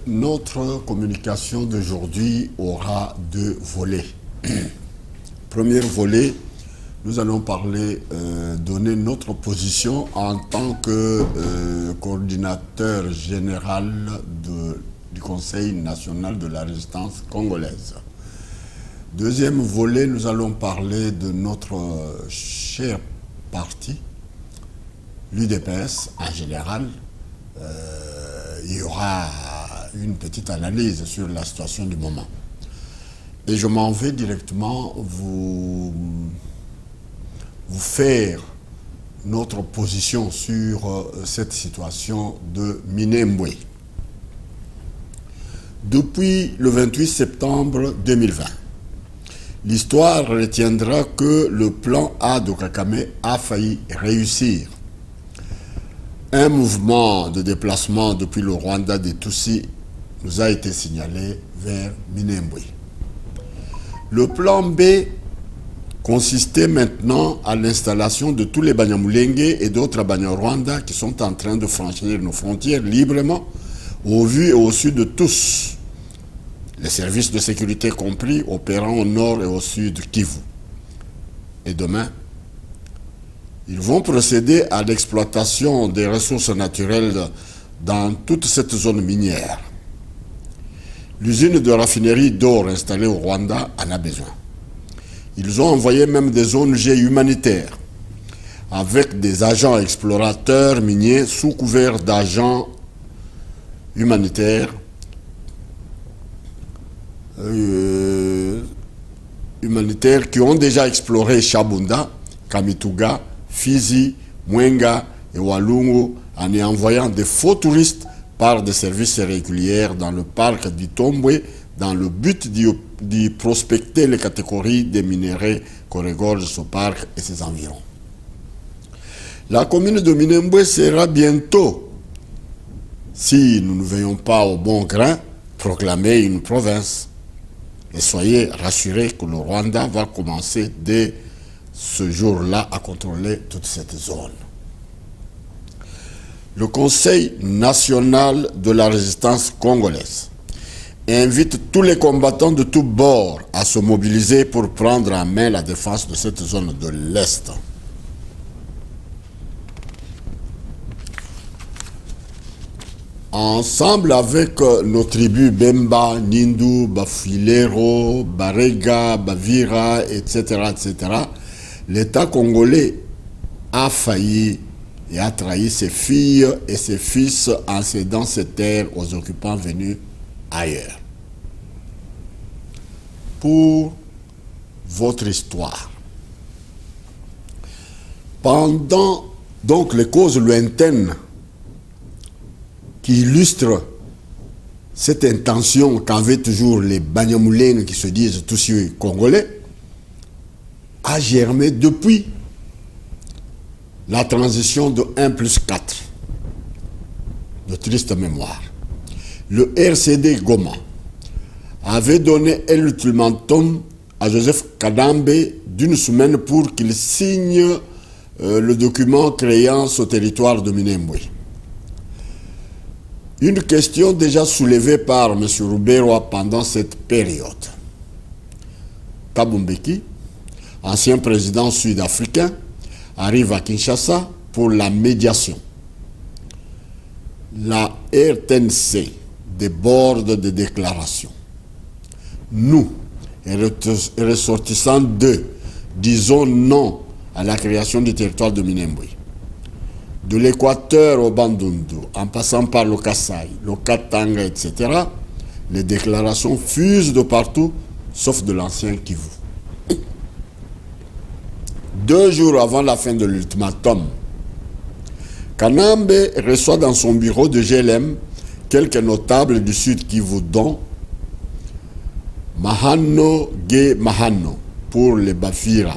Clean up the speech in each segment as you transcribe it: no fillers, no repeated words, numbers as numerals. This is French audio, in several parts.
Notre communication d'aujourd'hui aura deux volets. Premier volet, nous allons parler, donner notre position en tant que coordinateur général du Conseil national de la résistance congolaise. Deuxième volet, nous allons parler de notre cher parti, l'UDPS en général. Il y aura une petite analyse sur la situation du moment. Et je m'en vais directement vous faire notre position sur cette situation de Minembwe. Depuis le 28 septembre 2020, l'histoire retiendra que le plan A de Kagame a failli réussir. Un mouvement de déplacement depuis le Rwanda des Tutsis nous a été signalé vers Minembwe. Le plan B consistait maintenant à l'installation de tous les Banyamulenge et d'autres Banyarwanda qui sont en train de franchir nos frontières librement, au vu et au sud de tous, les services de sécurité compris, opérant au nord et au sud Kivu. Et demain, ils vont procéder à l'exploitation des ressources naturelles dans toute cette zone minière. L'usine de raffinerie d'or installée au Rwanda en a besoin. Ils ont envoyé même des ONG humanitaires avec des agents explorateurs miniers sous couvert d'agents humanitaires qui ont déjà exploré Chabunda, Kamituga, Fizi, Mwenga et Walungu en y envoyant des faux touristes par des services réguliers dans le parc du Tombwe dans le but d'y prospecter les catégories des minéraux que regorge ce parc et ses environs. La commune de Minembwe sera bientôt, si nous ne veillons pas au bon grain, proclamée une province. Et soyez rassurés que le Rwanda va commencer dès ce jour-là à contrôler toute cette zone. Le Conseil national de la résistance congolaise invite tous les combattants de tous bords à se mobiliser pour prendre en main la défense de cette zone de l'Est. Ensemble avec nos tribus Bemba, Nindu, Bafilero, Barega, Bavira, etc., l'État congolais a failli et a trahi ses filles et ses fils en cédant ses terres aux occupants venus ailleurs. Pour votre histoire, pendant donc les causes lointaines qui illustrent cette intention qu'avaient toujours les Banyamulenge qui se disent tous congolais, a germé depuis la transition de 1+4, de triste mémoire. Le RCD Goma avait donné l'ultimatum à Joseph Kadambe d'une semaine pour qu'il signe le document créant ce territoire de Minembwe. Une question déjà soulevée par M. Ruberwa pendant cette période. Thabo Mbeki, ancien président sud-africain, arrive à Kinshasa pour la médiation. La RTNC déborde de déclarations. Nous, ressortissants d'eux, disons non à la création du territoire de Minembwe. De l'Équateur au Bandundu, en passant par le Kasaï, le Katanga, etc., les déclarations fusent de partout, sauf de l'ancien Kivu. 2 jours avant la fin de l'ultimatum, Kanambe reçoit dans son bureau de GLM quelques notables du Sud Kivu, dont Mahano Ge Mahano pour les Bafira,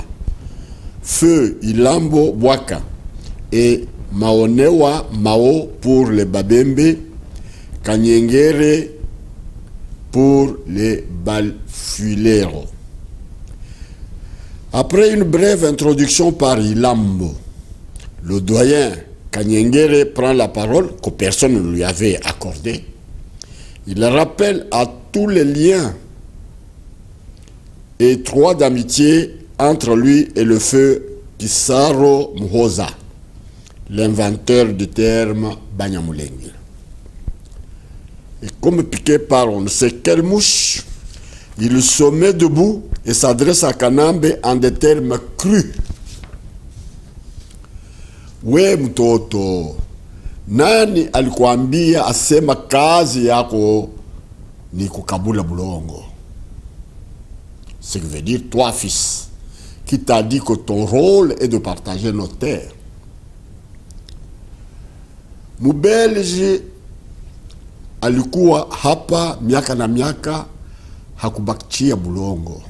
Feu Ilambo Bwaka et Maonewa Mao pour les Babembe, Kanyengere pour les Balfuilero. Après une brève introduction par Ilambo, le doyen Kanyengere prend la parole, que personne ne lui avait accordée, Il rappelle à tous les liens étroits d'amitié entre lui et le feu Pissarro Muhoza, l'inventeur du terme Banyamulenge. Et comme piqué par on ne sait quelle mouche, il se met debout et s'adresse à Kanambe en des termes crus. We mtoto, nani alikuambia asema kazi yako ni kukabula bulongo? Ce qui veut dire toi fils, qui t'a dit que ton rôle est de partager nos terres. Mubelge alikuwa hapa miaka na miaka, hakubakia bulongo.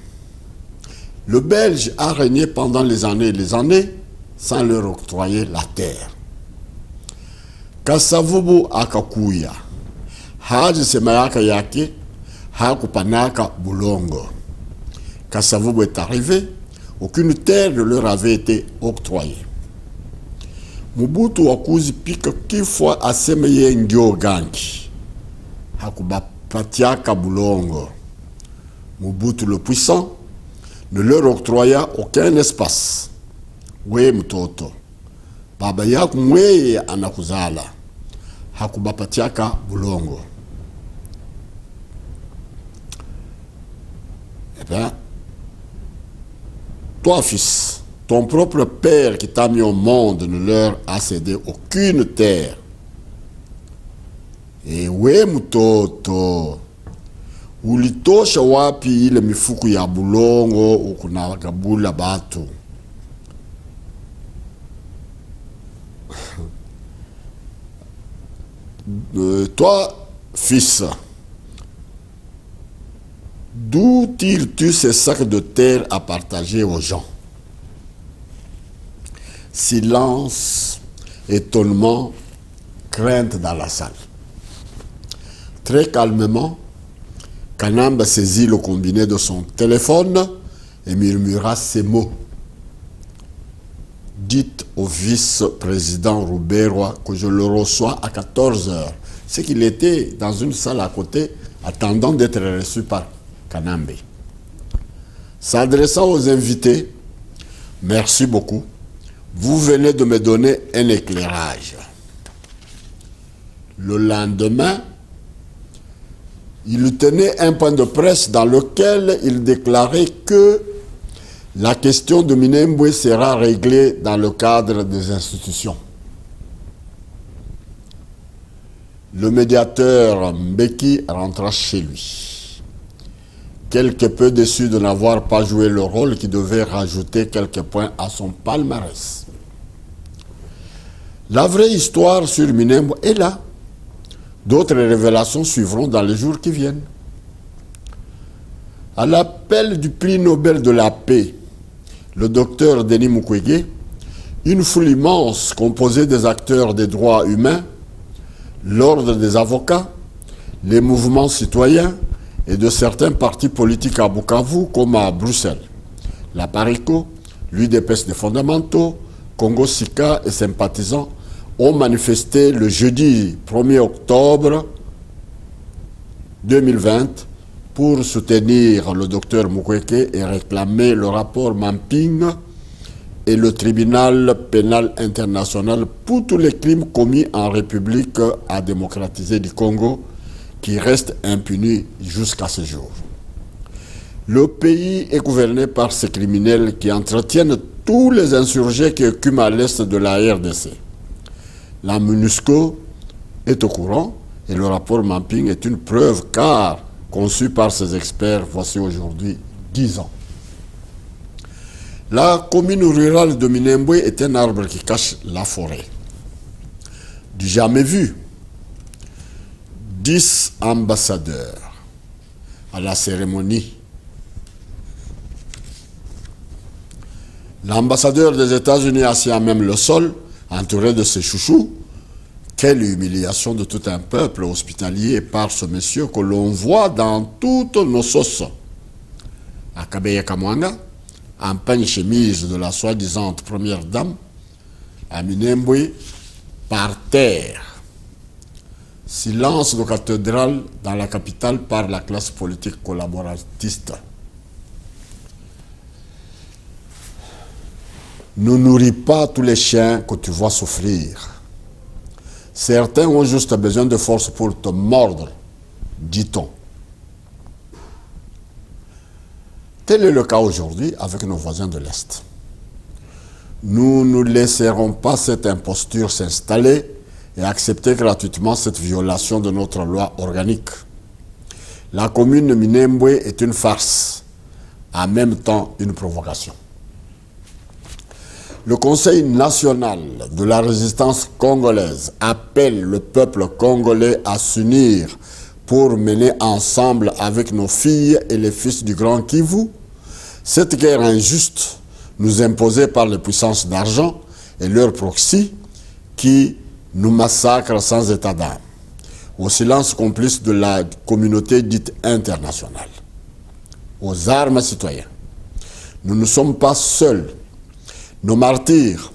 Le Belge a régné pendant les années et les années sans leur octroyer la terre. Kasavubu akakuya, haji semayaka yake, hakupanaka bulongo. Kasavubu est arrivé, aucune terre ne leur avait été octroyée. Mobutu wakuzi pika kifwa aseme ye ndio gangi, hakubapatiaka bulongo. Mobutu le puissant ne leur octroya aucun espace. We mtoto, baba yako mweye anakuzala, hakubapatiaka bulongo. Eh bien, toi fils, ton propre père qui t'a mis au monde ne leur a cédé aucune terre. Et we mtoto, ulitosha wapi ile mifuku ya bulongo ukunagabula batu? Toi, fils, d'où tires-tu ces sacs de terre à partager aux gens? Silence, étonnement, crainte dans la salle. Très calmement, Kanambe saisit le combiné de son téléphone et murmura ces mots. Dites au vice-président Rouberwa que je le reçois à 14h. C'est qu'il était dans une salle à côté, attendant d'être reçu par Kanambe. S'adressant aux invités, merci beaucoup. Vous venez de me donner un éclairage. Le lendemain, il tenait un point de presse dans lequel il déclarait que la question de Minembwe sera réglée dans le cadre des institutions. Le médiateur Mbeki rentra chez lui, quelque peu déçu de n'avoir pas joué le rôle qui devait rajouter quelques points à son palmarès. La vraie histoire sur Minembwe est là. D'autres révélations suivront dans les jours qui viennent. À l'appel du prix Nobel de la paix, le docteur Denis Mukwege, une foule immense composée des acteurs des droits humains, l'ordre des avocats, les mouvements citoyens et de certains partis politiques à Bukavu comme à Bruxelles, la PARICO, l'UDPS des fondamentaux, Congo Sika et sympathisants ont manifesté le jeudi 1er octobre 2020 pour soutenir le docteur Mukwege et réclamer le rapport Mamping et le tribunal pénal international pour tous les crimes commis en République à démocratiser du Congo qui restent impunis jusqu'à ce jour. Le pays est gouverné par ces criminels qui entretiennent tous les insurgés qui occupent à l'est de la RDC. La MONUSCO est au courant et le rapport Mamping est une preuve car conçu par ces experts, voici aujourd'hui 10 ans. La commune rurale de Minembwe est un arbre qui cache la forêt. Du jamais vu, 10 ambassadeurs à la cérémonie. L'ambassadeur des États-Unis assis à même le sol, entouré de ses chouchous. Quelle humiliation de tout un peuple hospitalier par ce monsieur que l'on voit dans toutes nos sauces. À Kabeya Kamwanga, en pagne chemise de la soi-disant première dame, à Minembwe, par terre. silence de cathédrale dans la capitale par la classe politique collaboratiste, ne nourrit pas tous les chiens que tu vois souffrir. Certains ont juste besoin de force pour te mordre, dit-on. Tel est le cas aujourd'hui avec nos voisins de l'Est. Nous ne laisserons pas cette imposture s'installer et accepter gratuitement cette violation de notre loi organique. La commune de Minembwe est une farce, en même temps une provocation. Le Conseil national de la résistance congolaise appelle le peuple congolais à s'unir pour mener ensemble avec nos filles et les fils du Grand Kivu cette guerre injuste nous imposée par les puissances d'argent et leurs proxys qui nous massacrent sans état d'âme, au silence complice de la communauté dite internationale. Aux armes citoyens, nous ne sommes pas seuls. Nos martyrs,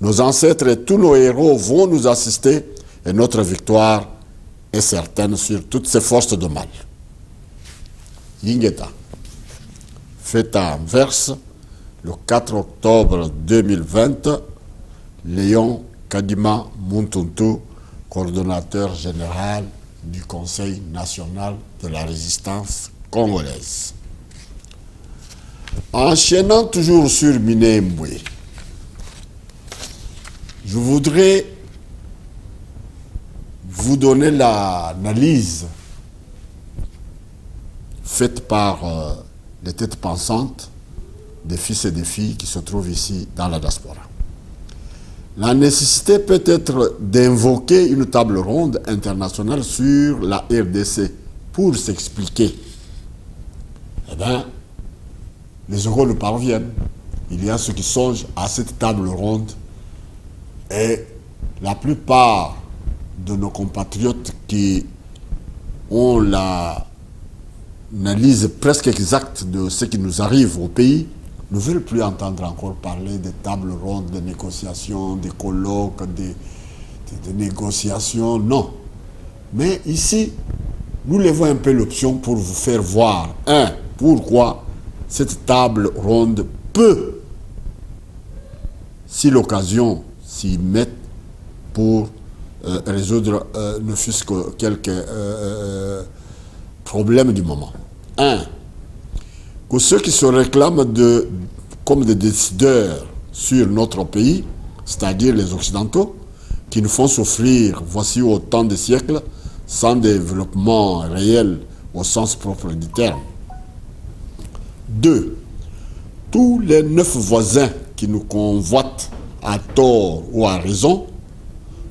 nos ancêtres et tous nos héros vont nous assister et notre victoire est certaine sur toutes ces forces de mal. Yingeta, fait à Anvers, le 4 octobre 2020, Léon Kadima Muntuntu, coordonnateur général du Conseil national de la résistance congolaise. Enchaînant toujours sur Minembwe, je voudrais vous donner l'analyse faite par les têtes pensantes des fils et des filles qui se trouvent ici dans la diaspora. La nécessité peut être d'invoquer une table ronde internationale sur la RDC pour s'expliquer. Eh bien, les euros nous parviennent. Il y a ceux qui songent à cette table ronde et la plupart de nos compatriotes qui ont l'analyse presque exacte de ce qui nous arrive au pays ne veulent plus entendre encore parler des tables rondes, des négociations, des colloques, des négociations, non. Mais ici, nous levons un peu l'option pour vous faire voir, pourquoi cette table ronde peut, si l'occasion s'y met, pour résoudre ne fût-ce que quelques problèmes du moment. Que ceux qui se réclament comme des décideurs sur notre pays, c'est-à-dire les Occidentaux, qui nous font souffrir voici autant de siècles sans développement réel au sens propre du terme. 2. Tous les 9 voisins qui nous convoitent à tort ou à raison,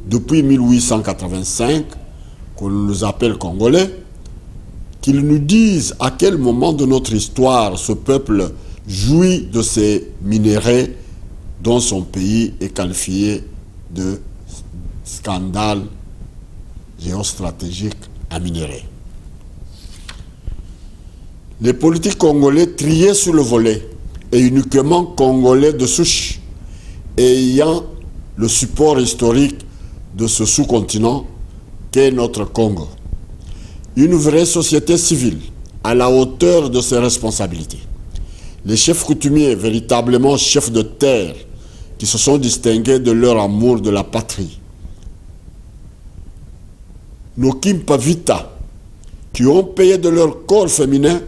depuis 1885, qu'on nous appelle Congolais, qu'ils nous disent à quel moment de notre histoire ce peuple jouit de ces minéraux dont son pays est qualifié de scandale géostratégique à minerais. Les politiques congolais triés sur le volet et uniquement congolais de souche, ayant le support historique de ce sous-continent qu'est notre Congo. Une vraie société civile à la hauteur de ses responsabilités. Les chefs coutumiers, véritablement chefs de terre, qui se sont distingués de leur amour de la patrie. Nos Kimpavita, qui ont payé de leur corps féminin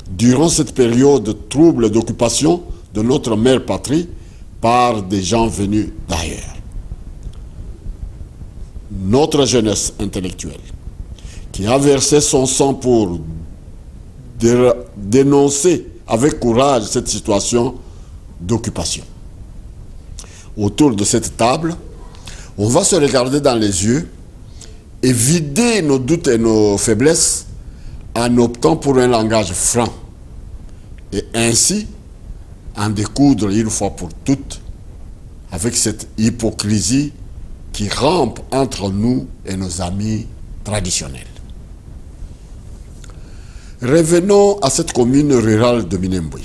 durant cette période trouble d'occupation de notre mère patrie par des gens venus d'ailleurs. Notre jeunesse intellectuelle, qui a versé son sang pour dénoncer avec courage cette situation d'occupation. Autour de cette table, on va se regarder dans les yeux et vider nos doutes et nos faiblesses en optant pour un langage franc et ainsi en découdre une fois pour toutes avec cette hypocrisie qui rampe entre nous et nos amis traditionnels. Revenons à cette commune rurale de Minembwe.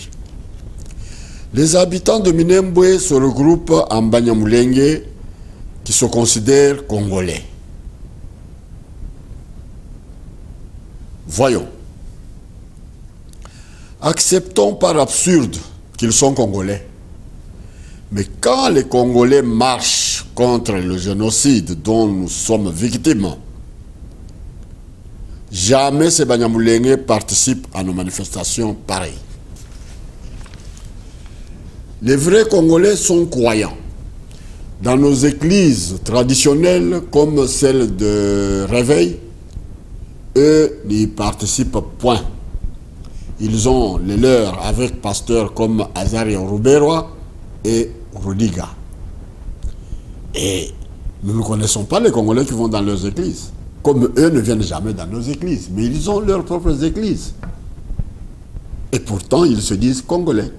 Les habitants de Minembwe se regroupent en Banyamulenge qui se considèrent congolais. Voyons. Acceptons par absurde qu'ils sont Congolais. Mais quand les Congolais marchent contre le génocide dont nous sommes victimes, jamais ces Banyamulenge participent à nos manifestations pareilles. Les vrais Congolais sont croyants. Dans nos églises traditionnelles, comme celle de Réveil, eux n'y participent point. Ils ont les leurs avec pasteurs comme Azaria Ruberwa et Rudiga. Et nous ne connaissons pas les Congolais qui vont dans leurs églises. Comme eux ne viennent jamais dans nos églises. Mais ils ont leurs propres églises. Et pourtant, ils se disent Congolais.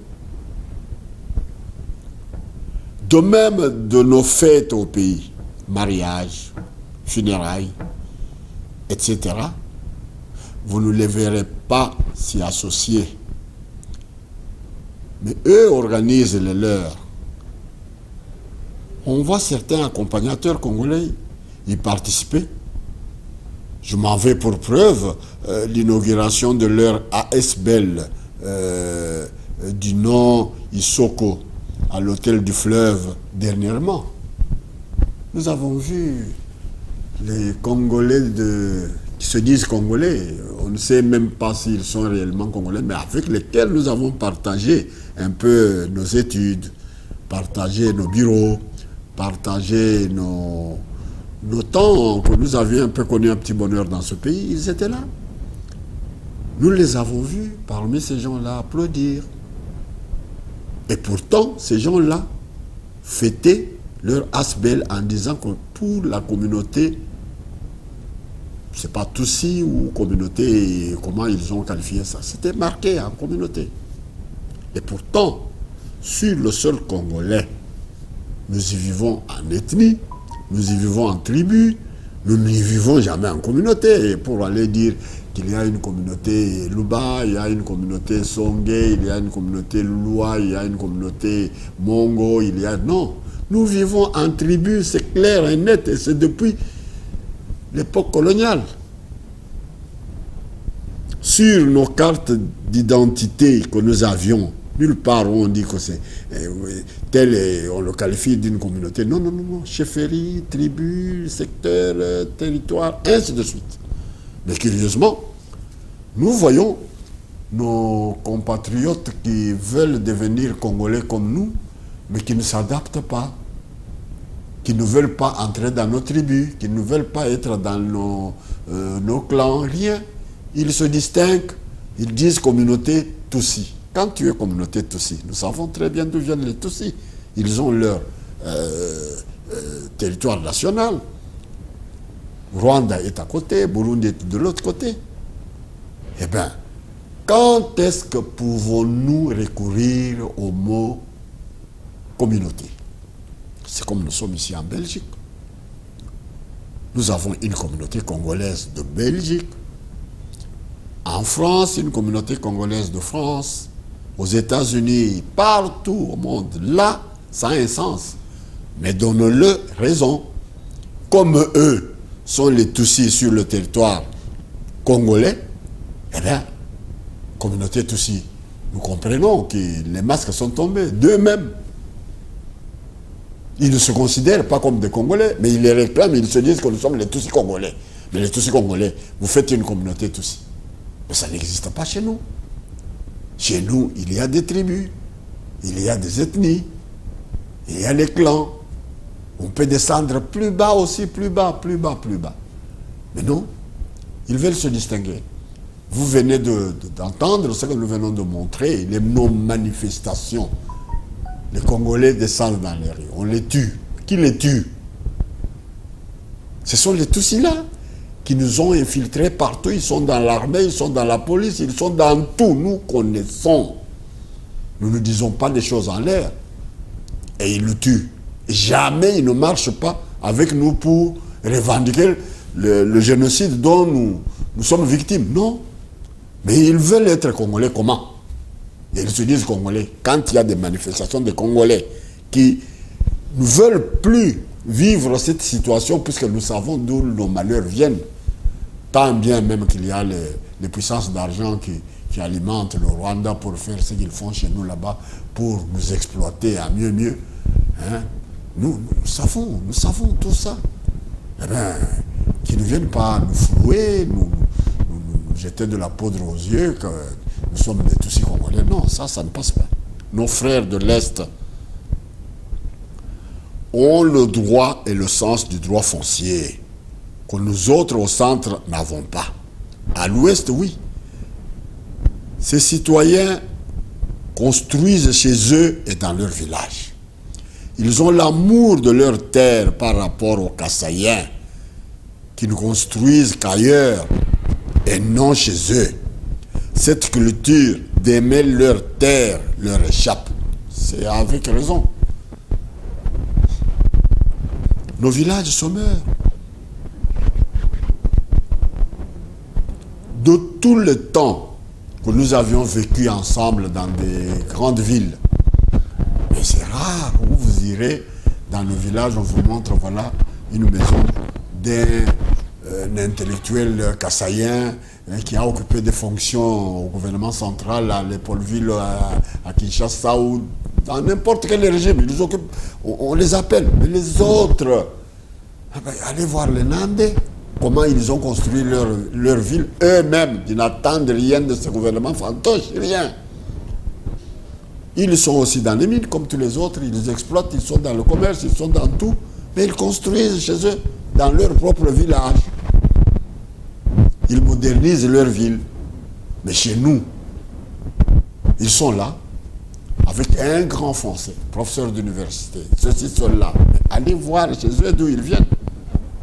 De même de nos fêtes au pays, mariage, funérailles, etc., vous ne les verrez pas s'y associer. Mais eux organisent les leurs. On voit certains accompagnateurs congolais y participer. Je m'en vais pour preuve l'inauguration de leur ASBEL du nom Isoko à l'hôtel du Fleuve dernièrement. Nous avons vu les Congolais qui se disent Congolais, on ne sait même pas s'ils sont réellement Congolais, mais avec lesquels nous avons partagé un peu nos études, partagé nos bureaux, partagé nos temps que nous avions un peu connu un petit bonheur dans ce pays, ils étaient là. Nous les avons vus parmi ces gens-là applaudir. Et pourtant, ces gens-là fêtaient leur Asbel en disant que pour la communauté, c'est pas Tutsi ou communauté, comment ils ont qualifié ça, c'était marqué en communauté. Et pourtant, sur le sol congolais, nous y vivons en ethnie, nous y vivons en tribu, nous n'y vivons jamais en communauté. Et pour aller dire qu'il y a une communauté Luba, il y a une communauté Songé, il y a une communauté Lulua, il y a une communauté Mongo, il y a... Non, nous vivons en tribu, c'est clair et net, et c'est depuis l'époque coloniale. Sur nos cartes d'identité que nous avions, nulle part où on dit que c'est tel, on le qualifie d'une communauté. Non, non, non, non. Chefferie, tribu, secteur, territoire, ainsi de suite. Mais curieusement, nous voyons nos compatriotes qui veulent devenir Congolais comme nous, mais qui ne s'adaptent pas, qui ne veulent pas entrer dans nos tribus, qui ne veulent pas être dans nos clans, rien. Ils se distinguent, ils disent communauté Tutsi. Quand tu es communauté Tutsi, nous savons très bien d'où viennent les Tutsis. Ils ont leur territoire national. Rwanda est à côté, Burundi est de l'autre côté. Eh bien, quand est-ce que pouvons-nous recourir au mot communauté? C'est comme nous sommes ici en Belgique. Nous avons une communauté congolaise de Belgique. En France, une communauté congolaise de France. Aux États-Unis, partout au monde. Là, ça a un sens. Mais donnons-le raison. Comme eux sont les Tutsis sur le territoire congolais, eh bien, communauté Tutsi, nous comprenons que les masques sont tombés d'eux-mêmes. Ils ne se considèrent pas comme des Congolais, mais ils les réclament, ils se disent que nous sommes les Tutsis congolais. Mais les Tutsis congolais, vous faites une communauté Tutsi. Mais ça n'existe pas chez nous. Chez nous, il y a des tribus, il y a des ethnies, il y a les clans. On peut descendre plus bas aussi, plus bas, plus bas, plus bas. Mais non, ils veulent se distinguer. Vous venez d'entendre ce que nous venons de montrer, nos manifestations. Les Congolais descendent dans les rues, on les tue. Qui les tue? Ce sont les Tutsis là qui nous ont infiltrés partout. Ils sont dans l'armée, ils sont dans la police, ils sont dans tout. Nous connaissons. Nous ne disons pas des choses en l'air. Et ils nous tuent. Jamais ils ne marchent pas avec nous pour revendiquer le génocide dont nous sommes victimes. Non. Mais ils veulent être Congolais comment? Et ils se disent Congolais. Quand il y a des manifestations de Congolais qui ne veulent plus vivre cette situation, puisque nous savons d'où nos malheurs viennent. tant bien même qu'il y a les puissances d'argent qui alimentent le Rwanda pour faire ce qu'ils font chez nous là-bas, pour nous exploiter à mieux. Hein? Nous savons tout ça. Eh bien, qu'ils ne viennent pas nous flouer, nous jeter de la poudre aux yeux, que nous sommes des Tutsis congolais. Non, ça ne passe pas. Nos frères de l'Est ont le droit et le sens du droit foncier que nous autres au centre n'avons pas. À l'Ouest, oui. Ces citoyens construisent chez eux et dans leur village. Ils ont l'amour de leur terre par rapport aux Kassaïens qui ne construisent qu'ailleurs et non chez eux. Cette culture d'aimer leur terre leur échappe. C'est avec raison. Nos villages sommeurent. De tout le temps que nous avions vécu ensemble dans des grandes villes, mais c'est rare où vous irez dans le village, on vous montre, voilà, une maison d'un intellectuel kassaïen qui a occupé des fonctions au gouvernement central, à l'Épauleville, à Kinshasa, ou dans n'importe quel régime. Ils occupent, on les appelle. Mais les autres, allez voir les Nandais, comment ils ont construit leur ville eux-mêmes. Ils n'attendent rien de ce gouvernement fantoche, rien. Ils sont aussi dans les mines comme tous les autres, ils exploitent, ils sont dans le commerce, ils sont dans tout, mais ils construisent chez eux, dans leur propre village. Ils modernisent leur ville. Mais chez nous, ils sont là, avec un grand Français, professeur d'université, ceux-ci sont là. Mais allez voir chez eux d'où ils viennent.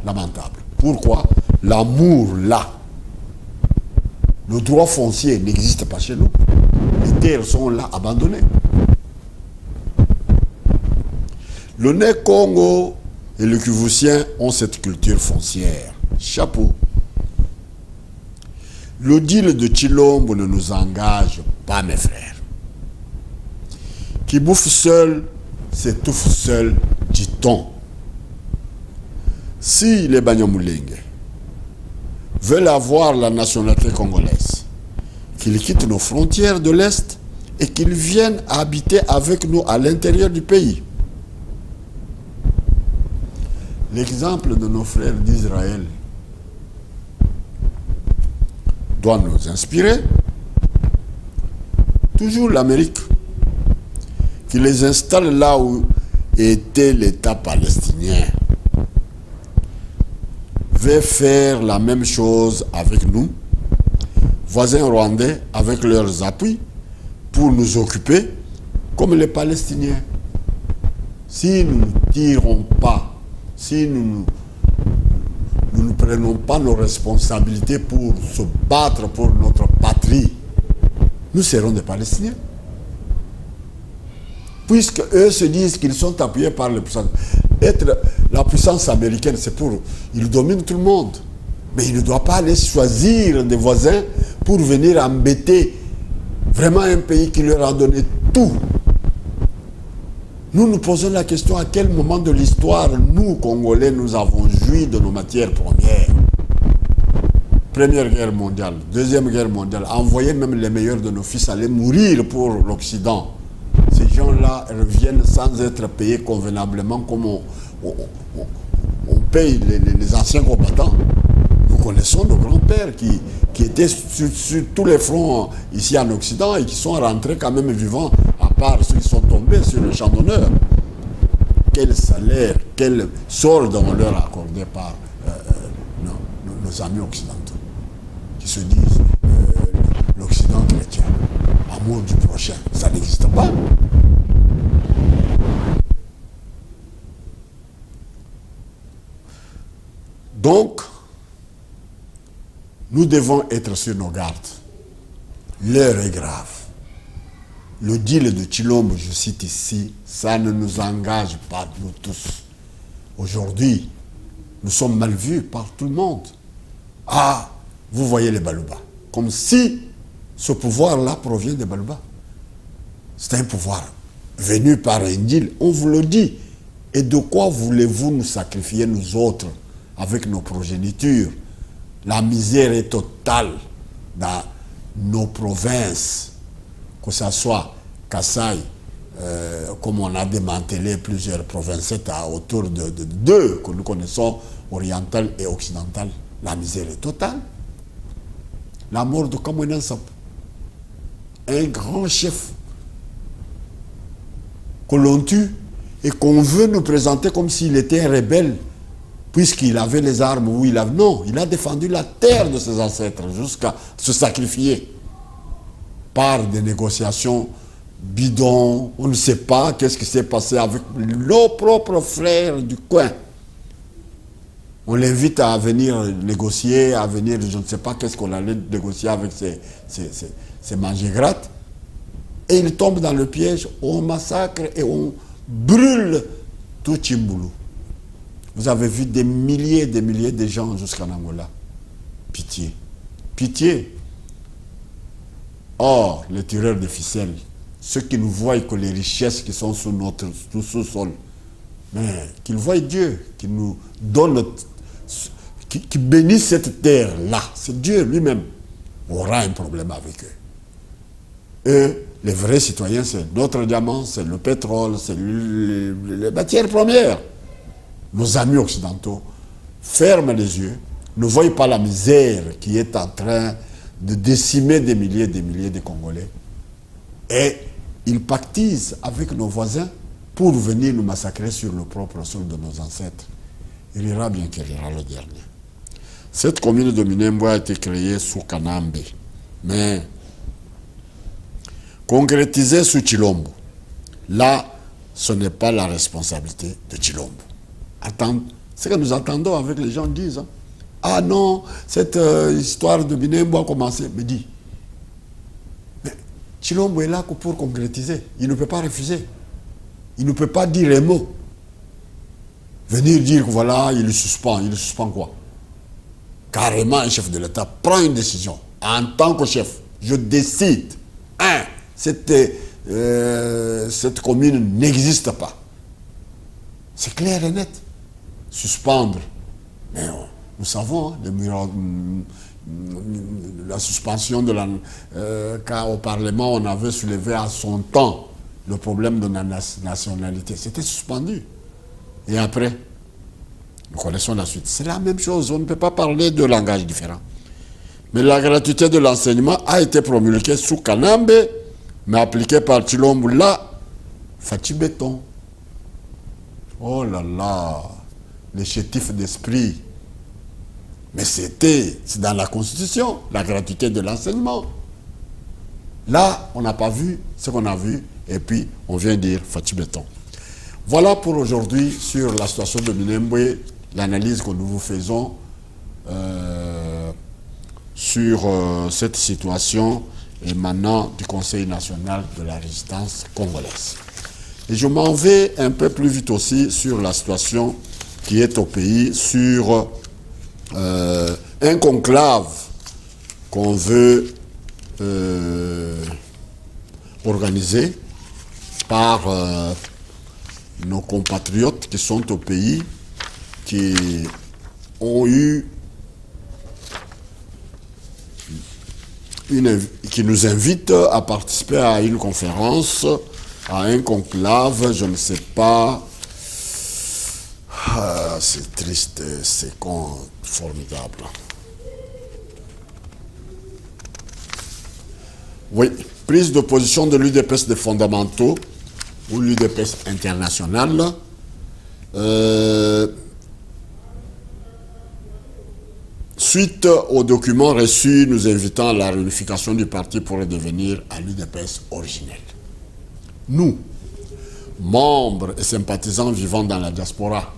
Lamentable. Pourquoi? L'amour là. Le droit foncier n'existe pas chez nous. Les terres sont là, abandonnées. Le Né-Congo et le Kivusien ont cette culture foncière. Chapeau. Le deal de Chilombo ne nous engage pas, mes frères. Qui bouffe seul, s'étouffe seul, dit-on. Si les Banyamulenge veulent avoir la nationalité congolaise, qu'ils quittent nos frontières de l'Est et qu'ils viennent habiter avec nous à l'intérieur du pays. L'exemple de nos frères d'Israël doit nous inspirer. Toujours l'Amérique, qui les installe là où était l'État palestinien, veut faire la même chose avec nous, voisins rwandais, avec leurs appuis, pour nous occuper comme les Palestiniens. Si nous ne tirons pas, si nous ne prenons pas nos responsabilités pour se battre pour notre patrie, nous serons des Palestiniens. Puisque eux se disent qu'ils sont appuyés par les puissances. Être la puissance américaine, c'est pour... Ils dominent tout le monde. Mais ils ne doivent pas aller choisir des voisins pour venir embêter vraiment un pays qui leur a donné tout. Nous nous posons la question à quel moment de l'histoire, nous, Congolais, nous avons joui de nos matières premières. Première guerre mondiale, Deuxième guerre mondiale, envoyer même les meilleurs de nos fils aller mourir pour l'Occident. Ces gens-là reviennent sans être payés convenablement comme on paye les anciens combattants. Nous connaissons nos grands-pères qui étaient sur tous les fronts ici en Occident et qui sont rentrés quand même vivants, à part ceux qui sont tombés sur le champ d'honneur. Quel salaire, quel solde on leur a accordé par nos amis occidentaux, qui se disent l'Occident chrétien, amour du prochain, ça n'existe pas. Donc, nous devons être sur nos gardes. L'heure est grave. Le deal de Chilombo, je cite ici, ça ne nous engage pas, nous tous. Aujourd'hui, nous sommes mal vus par tout le monde. Ah, vous voyez les Baluba. Comme si ce pouvoir-là provient des Baluba. C'est un pouvoir venu par un deal, on vous le dit. Et de quoi voulez-vous nous sacrifier, nous autres, avec nos progénitures, La misère est totale dans nos provinces, que ce soit Kasaï, comme on a démantelé plusieurs provinces autour de deux que nous connaissons, orientales et occidentales. La misère est totale. La mort de Kamwenen Sap, un grand chef que l'on tue et qu'on veut nous présenter comme s'il était un rebelle, puisqu'il avait les armes où il avait... Non, il a défendu la terre de ses ancêtres jusqu'à se sacrifier par des négociations bidons. On ne sait pas qu'est-ce qui s'est passé avec nos propres frères du coin. On l'invite à venir négocier, à venir, je ne sais pas qu'est-ce qu'on allait négocier avec ces mangégrates. Et il tombe dans le piège, on massacre et on brûle tout Tchimboulou. Vous avez vu des milliers de gens jusqu'en Angola. Pitié. Pitié. Or, les tireurs de ficelles, ceux qui nous voient que les richesses qui sont sous notre sous-sol, mais qu'ils voient Dieu, qui nous donne, qui bénisse cette terre-là. C'est Dieu lui-même aura un problème avec eux. Eux, les vrais citoyens, c'est notre diamant, c'est le pétrole, c'est les matières premières. Nos amis occidentaux ferment les yeux, ne voient pas la misère qui est en train de décimer des milliers de Congolais. Et ils pactisent avec nos voisins pour venir nous massacrer sur le propre sol de nos ancêtres. Il ira bien qu'il ira le dernier. Cette commune de Minembwe a été créée sous Kanambe, mais concrétisée sous Chilombo. Là, ce n'est pas la responsabilité de Chilombo. Ce que nous attendons avec les gens disent, hein. Ah non, cette histoire de Minembwe a commencé. Me dit, mais Chilombo est là pour concrétiser. Il ne peut pas refuser. Il ne peut pas dire un mot. Venir dire que voilà, il suspend quoi? Carrément, un chef de l'État prend une décision. En tant que chef, je décide. Cette commune n'existe pas. C'est clair et net. Suspendre. Mais nous savons, la suspension de quand au Parlement, on avait soulevé à son temps le problème de la nationalité. C'était suspendu. Et après, nous connaissons la suite. C'est la même chose. On ne peut pas parler de langage différent. Mais la gratuité de l'enseignement a été promulguée sous Kanambe, mais appliquée par Chilombo là, Fachi Béton. Oh là là, les chétifs d'esprit. Mais c'est dans la Constitution, la gratuité de l'enseignement. Là, on n'a pas vu ce qu'on a vu, et puis on vient dire Fachi Béton. Voilà pour aujourd'hui sur la situation de Minembwe, l'analyse que nous vous faisons sur cette situation émanant du Conseil national de la résistance congolaise. Et je m'en vais un peu plus vite aussi sur la situation qui est au pays, sur un conclave qu'on veut organiser par nos compatriotes qui sont au pays, qui ont eu qui nous invitent à participer à une conférence, à un conclave, je ne sais pas. Ah, c'est triste, c'est formidable. Oui, prise de position de l'UDPS des fondamentaux, ou l'UDPS international, suite aux documents reçus nous invitant à la réunification du parti pour redevenir à l'UDPS originel. Nous, membres et sympathisants vivant dans la diaspora,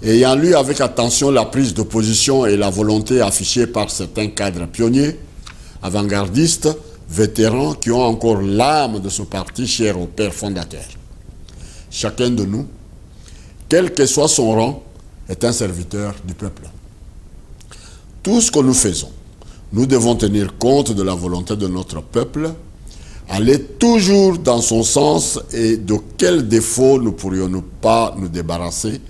ayant lu avec attention la prise de position et la volonté affichée par certains cadres pionniers, avant-gardistes, vétérans qui ont encore l'âme de ce parti cher au père fondateur. Chacun de nous, quel que soit son rang, est un serviteur du peuple. Tout ce que nous faisons, nous devons tenir compte de la volonté de notre peuple, aller toujours dans son sens et de quels défauts ne pourrions-nous pas nous débarrasser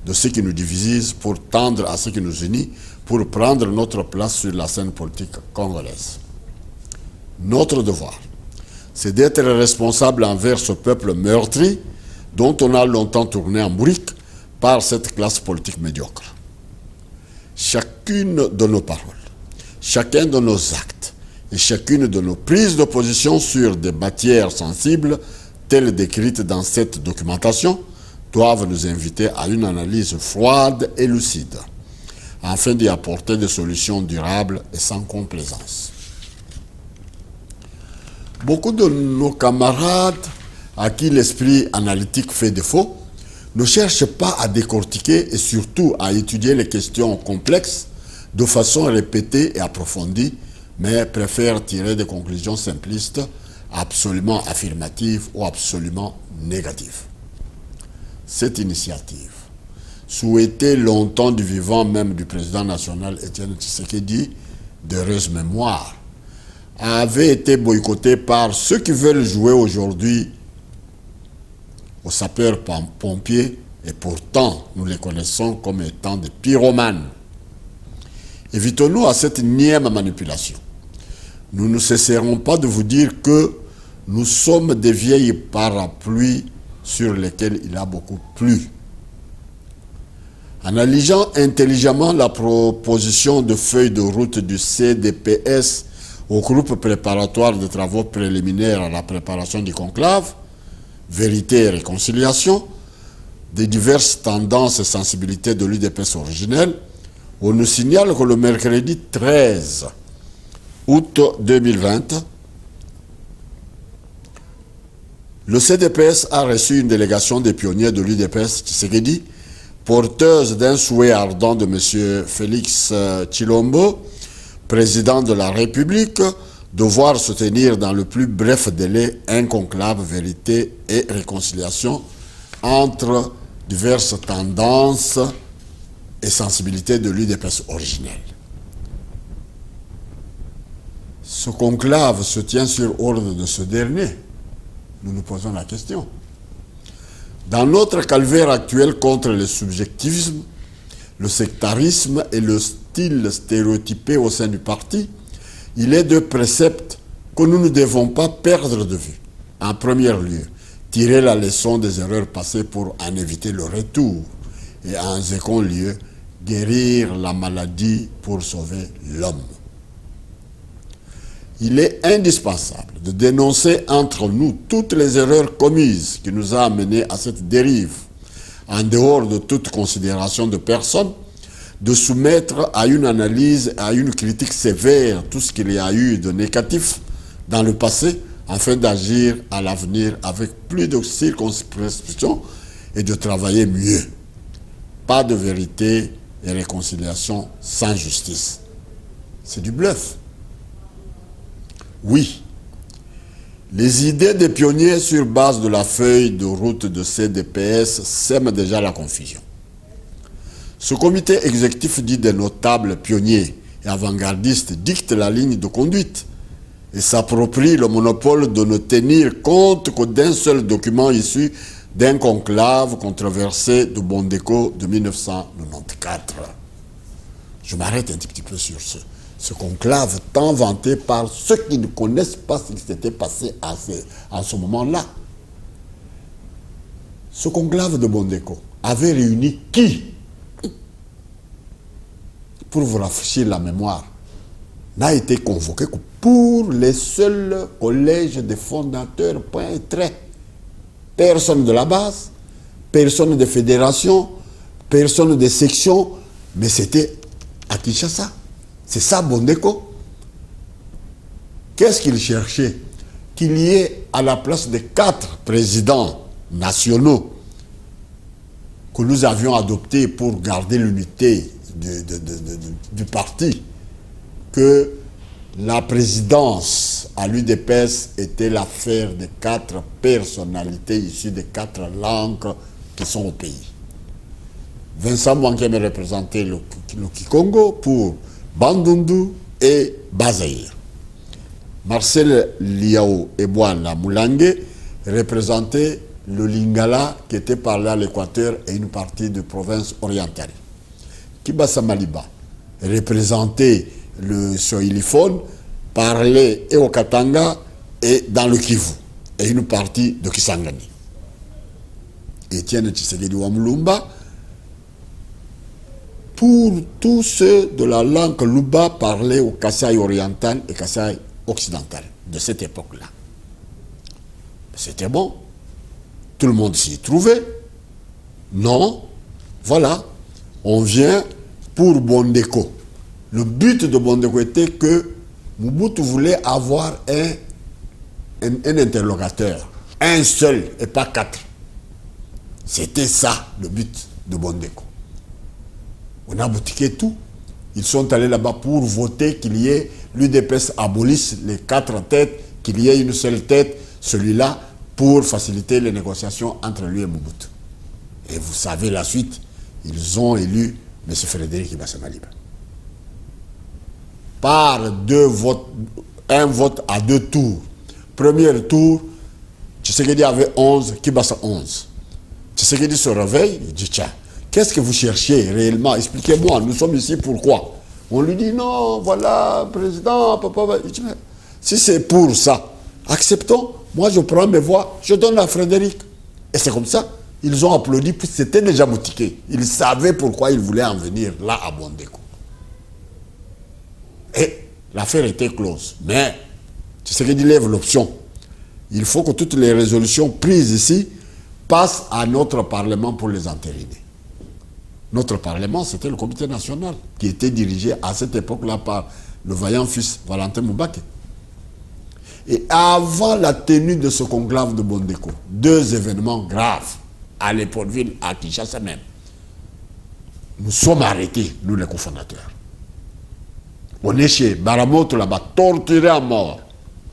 de ce qui nous divise pour tendre à ce qui nous unit, pour prendre notre place sur la scène politique congolaise. Notre devoir, c'est d'être responsable envers ce peuple meurtri dont on a longtemps tourné en bourrique par cette classe politique médiocre. Chacune de nos paroles, chacun de nos actes et chacune de nos prises de position sur des matières sensibles telles décrites dans cette documentation doivent nous inviter à une analyse froide et lucide afin d'y apporter des solutions durables et sans complaisance. Beaucoup de nos camarades à qui l'esprit analytique fait défaut ne cherchent pas à décortiquer et surtout à étudier les questions complexes de façon répétée et approfondie, mais préfèrent tirer des conclusions simplistes, absolument affirmatives ou absolument négatives. Cette initiative, souhaitée longtemps du vivant même du président national Étienne Tshisekedi, d'heureuse mémoire, avait été boycottée par ceux qui veulent jouer aujourd'hui aux sapeurs-pompiers, et pourtant nous les connaissons comme étant des pyromanes. Évitons-nous à cette nième manipulation. Nous ne cesserons pas de vous dire que nous sommes des vieilles parapluies sur lesquelles il a beaucoup plu. Analysant intelligemment la proposition de feuille de route du CDPS au groupe préparatoire de travaux préliminaires à la préparation du conclave, Vérité et réconciliation, des diverses tendances et sensibilités de l'UDPS originelle, on nous signale que le mercredi 13 août 2020, le CDPS a reçu une délégation des pionniers de l'UDPS Tshisekedi, porteuse d'un souhait ardent de M. Félix Tshilombo, président de la République, de voir se tenir dans le plus bref délai un conclave vérité et réconciliation entre diverses tendances et sensibilités de l'UDPS originelle. Ce conclave se tient sur ordre de ce dernier. Nous nous posons la question. Dans notre calvaire actuel contre le subjectivisme, le sectarisme et le style stéréotypé au sein du parti, il est de préceptes que nous ne devons pas perdre de vue. En premier lieu, tirer la leçon des erreurs passées pour en éviter le retour. Et en second lieu, guérir la maladie pour sauver l'homme. Il est indispensable de dénoncer entre nous toutes les erreurs commises qui nous ont amenés à cette dérive, en dehors de toute considération de personne, de soumettre à une analyse, à une critique sévère tout ce qu'il y a eu de négatif dans le passé, afin d'agir à l'avenir avec plus de circonspection et de travailler mieux. Pas de vérité et réconciliation sans justice. C'est du bluff. Oui, les idées des pionniers sur base de la feuille de route de CDPS sèment déjà la confusion. Ce comité exécutif dit des notables pionniers et avant-gardistes dicte la ligne de conduite et s'approprie le monopole de ne tenir compte que d'un seul document issu d'un conclave controversé de Bondeko de 1994. Je m'arrête un petit peu sur ce conclave tant vanté par ceux qui ne connaissent pas ce qui s'était passé à ce moment-là. Ce conclave de Bondeko avait réuni qui, pour vous rafraîchir la mémoire, n'a été convoqué que pour les seuls collèges des fondateurs, point et trait. Personne de la base, personne de fédération, personne de section, mais c'était à Kinshasa. C'est ça Bondeko. Qu'est-ce qu'il cherchait? Qu'il y ait à la place des 4 présidents nationaux que nous avions adoptés pour garder l'unité du parti, que la présidence à l'UDPS était l'affaire de 4 personnalités issues des 4 langues qui sont au pays. Vincent Mwankeme représentait le Kikongo pour Bandundu et Bazaïr. Marcel Liao Ebouala Moulangue représentait le Lingala qui était parlé à l'Équateur et une partie de province orientale. Kibasa Maliba représentait le swahiliphone, parlait et au Katanga et dans le Kivu, et une partie de Kisangani. Étienne Tshisekedi Wamulumba, pour tous ceux de la langue Luba parlaient au Kasaï oriental et Kasaï occidental de cette époque-là. C'était bon. Tout le monde s'y trouvait. Non. Voilà. On vient pour Bondeko. Le but de Bondeko était que Mobutu voulait avoir un interlocuteur. Un seul et pas 4. C'était ça le but de Bondeko. On a boutiqué tout. Ils sont allés là-bas pour voter qu'il y ait l'UDPS abolisse les 4 têtes, qu'il y ait une seule tête, celui-là, pour faciliter les négociations entre lui et Mobutu. Et vous savez la suite, ils ont élu M. Frédéric Ibassamaliba. Par un vote à 2 tours. Premier tour, Tshisekedi avait 11, Kibasa 11. Tshisekedi se réveille, il dit tiens, qu'est-ce que vous cherchez réellement? Expliquez-moi, nous sommes ici pourquoi? On lui dit non, voilà, président, papa. Il dit, mais si c'est pour ça, acceptons. Moi, je prends mes voix, je donne à Frédéric. Et c'est comme ça. Ils ont applaudi, puis c'était déjà boutiqué. Ils savaient pourquoi ils voulaient en venir là à Bondeko. Et l'affaire était close. Mais, tu sais qu'il lève l'option. Il faut que toutes les résolutions prises ici passent à notre Parlement pour les entériner. Notre Parlement, c'était le Comité national, qui était dirigé à cette époque-là par le vaillant fils Valentin Moubake. Et avant la tenue de ce conclave de Bondeko, 2 événements graves à Léopoldville, à Kinshasa même. Nous sommes arrêtés, nous les cofondateurs. On est chez Baramoto là-bas, torturés à mort,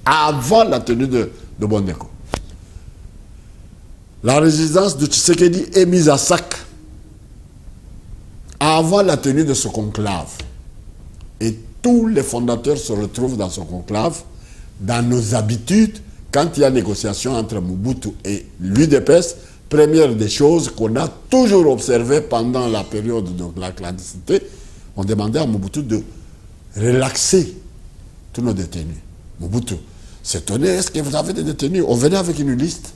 avant la tenue de Bondeko. La résidence de Tshisekedi est mise à sac avant la tenue de ce conclave. Et tous les fondateurs se retrouvent dans ce conclave. Dans nos habitudes, quand il y a négociation entre Mobutu et l'UDPS, première des choses qu'on a toujours observées pendant la période de la clandestinité, on demandait à Mobutu de relaxer tous nos détenus. Mobutu s'étonnait, est-ce que vous avez des détenus? On venait avec une liste,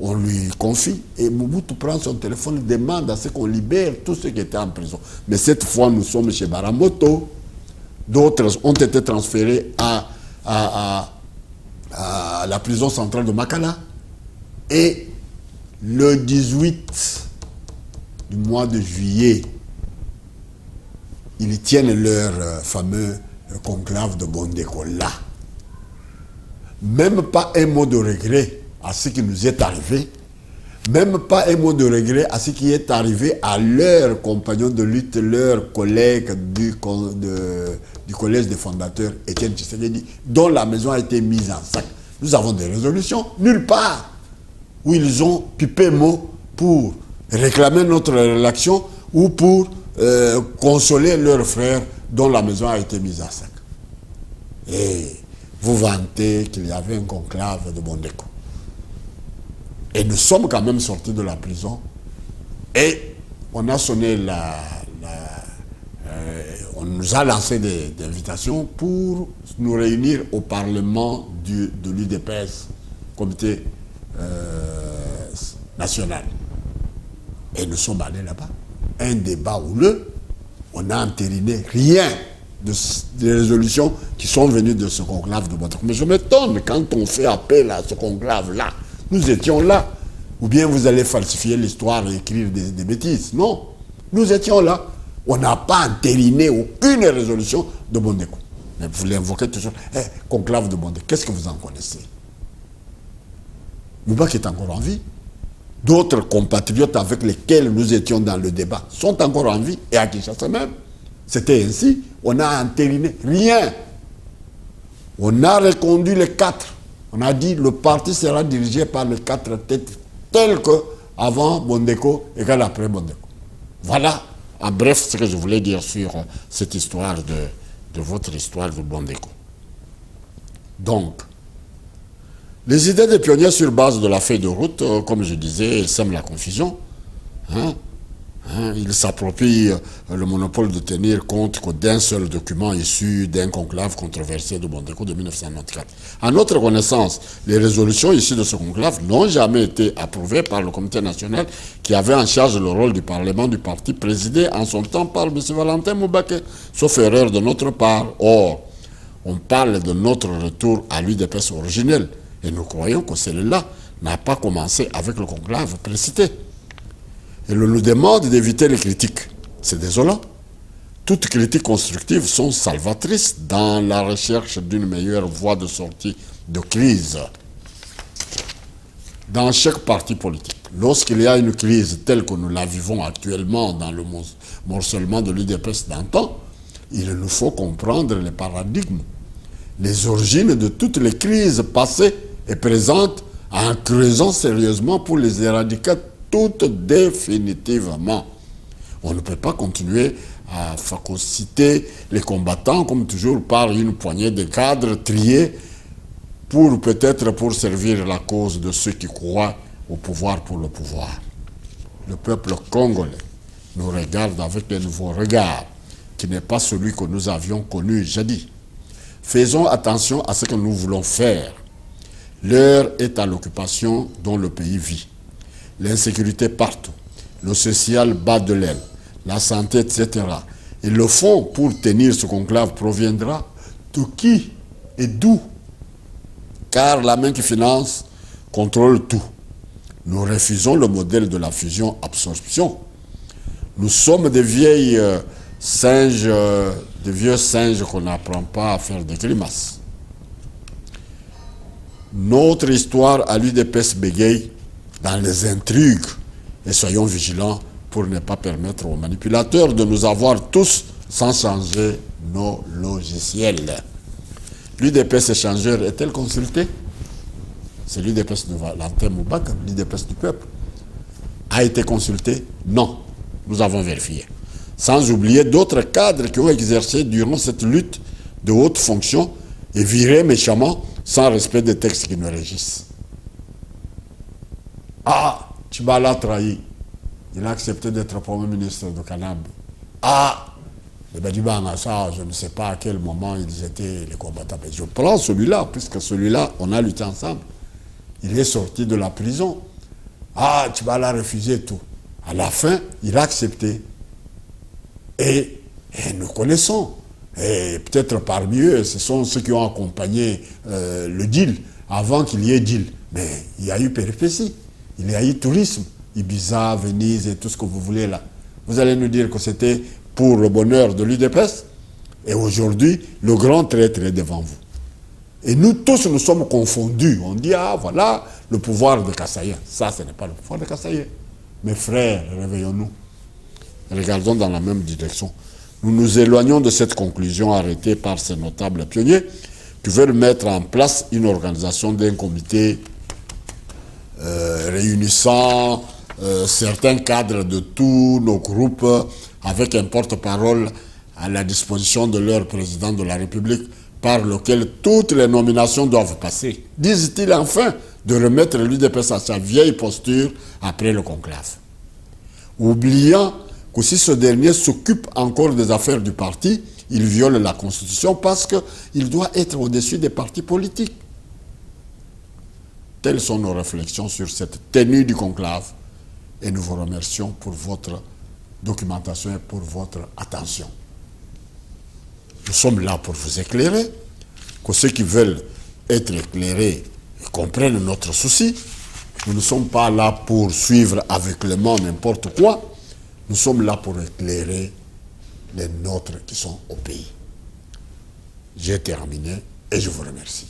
on lui confie, et Mobutu prend son téléphone, demande à ce qu'on libère tous ceux qui étaient en prison. Mais cette fois, nous sommes chez Baramoto, d'autres ont été transférés à la prison centrale de Makala. Et le 18 du mois de juillet, ils tiennent leur fameux conclave de Bondeko là. Même pas un mot de regret à ce qui nous est arrivé, même pas un mot de regret à ce qui est arrivé à leurs compagnons de lutte, leurs collègues du collège des fondateurs, Étienne Tshisekedi, dont la maison a été mise en sac. Nous avons des résolutions, nulle part, où ils ont pipé mot pour réclamer notre réaction ou pour consoler leurs frères dont la maison a été mise en sac. Et vous vantez qu'il y avait un conclave de Bondeko. Et nous sommes quand même sortis de la prison et on a sonné on nous a lancé des invitations pour nous réunir au Parlement de l'UDPS, Comité national. Et nous sommes allés là-bas. Un débat houleux, on a entériné rien des résolutions qui sont venues de ce conclave de Bondeko. Mais je m'étonne quand on fait appel à ce conclave-là. Nous étions là. Ou bien vous allez falsifier l'histoire et écrire des bêtises. Non. Nous étions là. On n'a pas entériné aucune résolution de Bondeko. Mais vous l'invoquez toujours. Conclave de Bondeko. Qu'est-ce que vous en connaissez? Moubak est encore en vie. D'autres compatriotes avec lesquels nous étions dans le débat sont encore en vie. Et à Kinshasa même. C'était ainsi. On a entériné rien. On a reconduit les 4. On a dit le parti sera dirigé par les 4 têtes telles qu'avant Bondeko et qu'après Bondeko. Voilà, en bref, ce que je voulais dire sur cette histoire de votre histoire de Bondeko. Donc, les idées des pionniers sur base de la feuille de route, comme je disais, elles sèment la confusion. Il s'approprie le monopole de tenir compte que d'un seul document issu d'un conclave controversé de Bondeko de 1994. À notre connaissance, les résolutions issues de ce conclave n'ont jamais été approuvées par le Comité national qui avait en charge le rôle du Parlement du parti présidé en son temps par M. Valentin Moubake, sauf erreur de notre part. Or, on parle de notre retour à l'UDPS originel et nous croyons que celle-là n'a pas commencé avec le conclave précité. Et l'on nous demande d'éviter les critiques. C'est désolant. Toutes critiques constructives sont salvatrices dans la recherche d'une meilleure voie de sortie de crise. Dans chaque parti politique, lorsqu'il y a une crise telle que nous la vivons actuellement dans le morcellement de l'UDPS d'antan, il nous faut comprendre les paradigmes, les origines de toutes les crises passées et présentes en creusant sérieusement pour les éradiquer toutes définitivement. On ne peut pas continuer à phagocyter les combattants comme toujours par une poignée de cadres triés peut-être pour servir la cause de ceux qui croient au pouvoir pour le pouvoir. Le peuple congolais nous regarde avec un nouveau regard qui n'est pas celui que nous avions connu jadis. Faisons attention à ce que nous voulons faire. L'heure est à l'occupation dont le pays vit. L'insécurité partout, le social bat de l'aile, la santé, etc. Et le fonds pour tenir ce conclave proviendra de qui et d'où? Car la main qui finance contrôle tout. Nous refusons le modèle de la fusion-absorption. Nous sommes des vieux singes qu'on n'apprend pas à faire des grimaces. Notre histoire à l'UDPS bégaye dans les intrigues et soyons vigilants pour ne pas permettre aux manipulateurs de nous avoir tous sans changer nos logiciels. L'UDPS échangeur est-elle consultée? C'est l'UDPS de Valentin Moubake, l'UDPS du peuple. A été consulté? Non. Nous avons vérifié. Sans oublier d'autres cadres qui ont exercé durant cette lutte de haute fonction et viré méchamment sans respect des textes qui nous régissent. Ah, Tchibala a trahi. Il a accepté d'être Premier ministre de Kanab. Ah, les Badibanga, ça, je ne sais pas à quel moment ils étaient les combattants. Mais je prends celui-là, puisque celui-là, on a lutté ensemble. Il est sorti de la prison. Ah, Tchibala a refusé tout. À la fin, il a accepté. Et nous connaissons. Et peut-être parmi eux, ce sont ceux qui ont accompagné le deal avant qu'il y ait deal. Mais il y a eu péripéties. Il y a eu tourisme, Ibiza, Venise et tout ce que vous voulez là. Vous allez nous dire que c'était pour le bonheur de l'UDPS. Et aujourd'hui, le grand traître est devant vous. Et nous tous, nous sommes confondus. On dit, ah voilà, le pouvoir de Kassaye. Ça, ce n'est pas le pouvoir de Kassaye. Mes frères, réveillons-nous. Regardons dans la même direction. Nous nous éloignons de cette conclusion arrêtée par ces notables pionniers qui veulent mettre en place une organisation d'un comité réunissant certains cadres de tous nos groupes avec un porte-parole à la disposition de leur président de la République par lequel toutes les nominations doivent passer. Disent-ils enfin de remettre l'UDPS à sa vieille posture après le conclave. Oubliant que si ce dernier s'occupe encore des affaires du parti, il viole la Constitution parce qu'il doit être au-dessus des partis politiques. Telles sont nos réflexions sur cette tenue du conclave et nous vous remercions pour votre documentation et pour votre attention. Nous sommes là pour vous éclairer, que ceux qui veulent être éclairés comprennent notre souci. Nous ne sommes pas là pour suivre aveuglément n'importe quoi. Nous sommes là pour éclairer les nôtres qui sont au pays. J'ai terminé et je vous remercie.